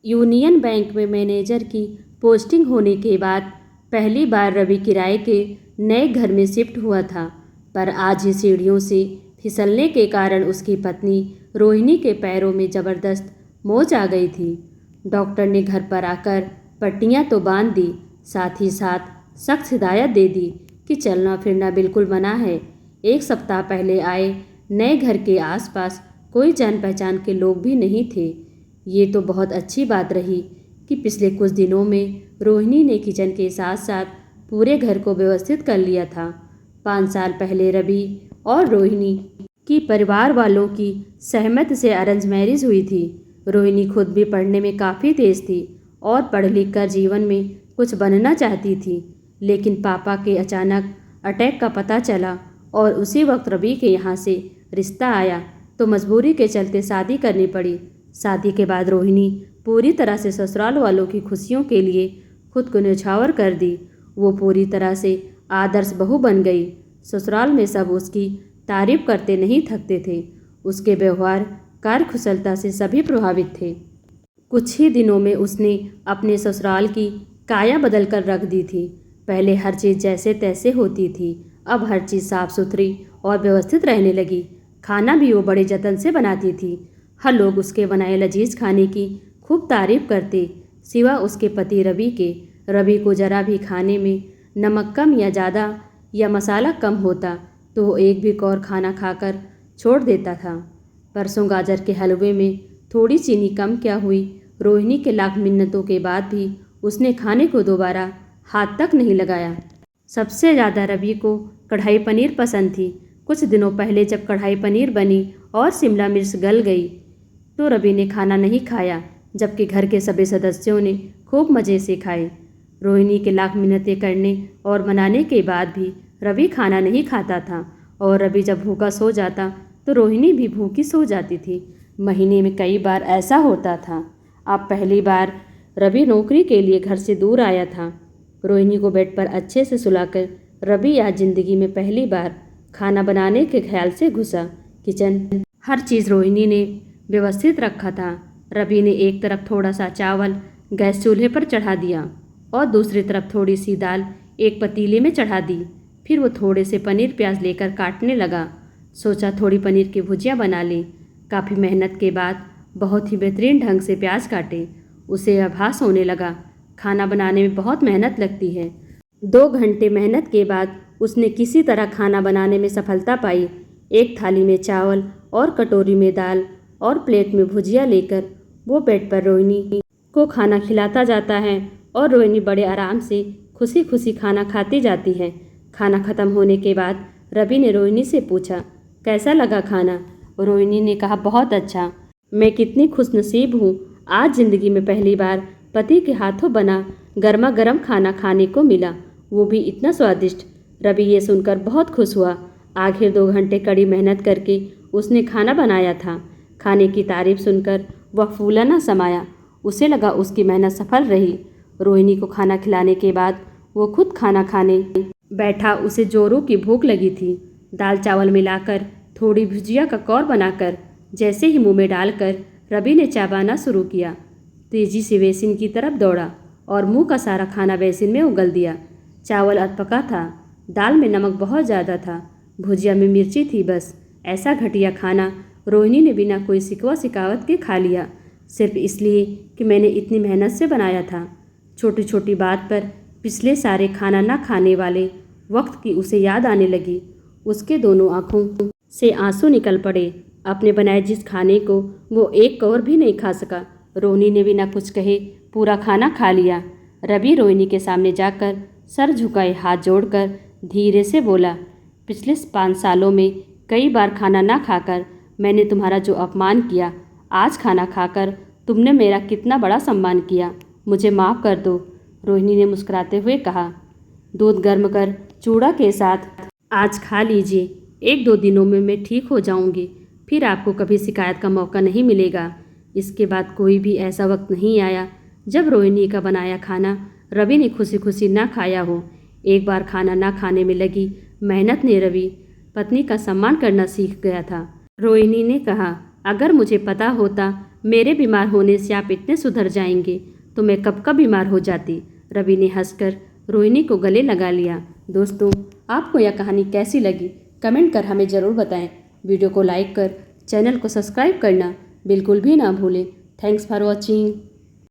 Union bank में manager की posting होने के बाद पहली बार रवि किराए के नए घर में शिफ्ट हुआ था। पर आज ही सीढ़ियों से फिसलने के कारण उसकी पत्नी रोहिणी के पैरों में ज़बरदस्त मोच आ गई थी। डॉक्टर ने घर पर आकर पट्टियां तो बांध दी, साथ ही साथ सख्त हिदायत दे दी कि चलना फिरना बिल्कुल मना है। एक सप्ताह पहले आए नए घर के आसपास कोई जान पहचान के लोग भी नहीं थे। ये तो बहुत अच्छी बात रही कि पिछले कुछ दिनों में रोहिणी ने किचन के साथ साथ पूरे घर को व्यवस्थित कर लिया था। 5 साल पहले रवि और रोहिणी की परिवार वालों की सहमति से अरेंज मैरिज हुई थी। रोहिणी खुद भी पढ़ने में काफ़ी तेज़ थी और पढ़ लिख कर जीवन में कुछ बनना चाहती थी, लेकिन पापा के अचानक अटैक का पता चला और उसी वक्त रवि के यहाँ से रिश्ता आया तो मजबूरी के चलते शादी करनी पड़ी। शादी के बाद रोहिणी पूरी तरह से ससुराल वालों की खुशियों के लिए खुद को न्यौछावर कर दी। वो पूरी तरह से आदर्श बहू बन गई। ससुराल में सब उसकी तारीफ करते नहीं थकते थे। उसके व्यवहार कार्यकुशलता से सभी प्रभावित थे। कुछ ही दिनों में उसने अपने ससुराल की काया बदल कर रख दी थी। पहले हर चीज़ जैसे तैसे होती थी, अब हर चीज़ साफ सुथरी और व्यवस्थित रहने लगी। खाना भी वो बड़े जतन से बनाती थी। हर लोग उसके बनाए लजीज खाने की खूब तारीफ करते, सिवा उसके पति रवि के। रवि को जरा भी खाने में नमक कम या ज़्यादा या मसाला कम होता तो वो एक भी कौर खाना खाकर छोड़ देता था। परसों गाजर के हलवे में थोड़ी चीनी कम क्या हुई, रोहिणी के लाख मिन्नतों के बाद भी उसने खाने को दोबारा हाथ तक नहीं लगाया। सबसे ज़्यादा रवि को कढ़ाई पनीर पसंद थी। कुछ दिनों पहले जब कढ़ाई पनीर बनी और शिमला मिर्च गल गई तो रवि ने खाना नहीं खाया, जबकि घर के सभी सदस्यों ने खूब मज़े से खाए। रोहिणी के लाख मिन्नतें करने और मनाने के बाद भी रवि खाना नहीं खाता था और रवि जब भूखा सो जाता तो रोहिणी भी भूखी सो जाती थी। महीने में कई बार ऐसा होता था। अब पहली बार रवि नौकरी के लिए घर से दूर आया था। रोहिणी को बेड पर अच्छे से सुलाकर रवि आज जिंदगी में पहली बार खाना बनाने के ख्याल से घुसा। किचन हर चीज़ रोहिणी ने व्यवस्थित रखा था। रवि ने एक तरफ थोड़ा सा चावल गैस चूल्हे पर चढ़ा दिया और दूसरी तरफ थोड़ी सी दाल एक पतीले में चढ़ा दी। फिर वो थोड़े से पनीर प्याज लेकर काटने लगा। सोचा थोड़ी पनीर की भुजिया बना ले। काफ़ी मेहनत के बाद बहुत ही बेहतरीन ढंग से प्याज काटे। उसे आभास होने लगा खाना बनाने में बहुत मेहनत लगती है। 2 घंटे मेहनत के बाद उसने किसी तरह खाना बनाने में सफलता पाई। एक थाली में चावल और कटोरी में दाल और प्लेट में भुजिया लेकर वो बेड पर रोहिणी को खाना खिलाता जाता है और रोहिणी बड़े आराम से खुशी खुशी खाना खाती जाती है। खाना खत्म होने के बाद रवि ने रोहिणी से पूछा, कैसा लगा खाना? रोहिणी ने कहा, बहुत अच्छा। मैं कितनी खुशनसीब हूँ, आज ज़िंदगी में पहली बार पति के हाथों बना गर्मा गर्म खाना खाने को मिला, वो भी इतना स्वादिष्ट। रवि ये सुनकर बहुत खुश हुआ। आखिर 2 घंटे कड़ी मेहनत करके उसने खाना बनाया था। खाने की तारीफ सुनकर वह फूला न समाया। उसे लगा उसकी मेहनत सफल रही। रोहिणी को खाना खिलाने के बाद वो खुद खाना खाने बैठा। उसे जोरों की भूख लगी थी। दाल चावल मिलाकर थोड़ी भुजिया का कौर बनाकर जैसे ही मुंह में डालकर रवि ने चबाना शुरू किया। तेजी से बेसिन की तरफ दौड़ा और मुंह का सारा खाना बेसिन में उगल दिया। चावल अधपका था, दाल में नमक बहुत ज़्यादा था, भुजिया में मिर्ची थी। बस ऐसा घटिया खाना रोहिणी ने बिना कोई शिकवा शिकावत के खा लिया, सिर्फ इसलिए कि मैंने इतनी मेहनत से बनाया था। छोटी छोटी बात पर पिछले सारे खाना ना खाने वाले वक्त की उसे याद आने लगी। उसके दोनों आँखों से आंसू निकल पड़े। अपने बनाए जिस खाने को वो एक कौर भी नहीं खा सका, रोहिणी ने बिना कुछ कहे पूरा खाना खा लिया। रवि रोहिणी के सामने जाकर सर झुकाए हाथ जोड़कर धीरे से बोला, पिछले 5 सालों में कई बार खाना ना खाकर मैंने तुम्हारा जो अपमान किया, आज खाना खाकर तुमने मेरा कितना बड़ा सम्मान किया, मुझे माफ़ कर दो। रोहिणी ने मुस्कुराते हुए कहा, दूध गर्म कर चूड़ा के साथ आज खा लीजिए, 1-2 दिनों में मैं ठीक हो जाऊंगी, फिर आपको कभी शिकायत का मौका नहीं मिलेगा। इसके बाद कोई भी ऐसा वक्त नहीं आया जब रोहिणी का बनाया खाना रवि ने खुशी खुशी ना खाया हो। एक बार खाना ना खाने में लगी मेहनत ने रवि पत्नी का सम्मान करना सीख गया था। रोहिणी ने कहा, अगर मुझे पता होता मेरे बीमार होने से आप इतने सुधर जाएंगे तो मैं कब का बीमार हो जाती। रवि ने हंसकर रोहिणी को गले लगा लिया। दोस्तों, आपको यह कहानी कैसी लगी कमेंट कर हमें ज़रूर बताएं। वीडियो को लाइक कर चैनल को सब्सक्राइब करना बिल्कुल भी ना भूलें। Thanks for watching.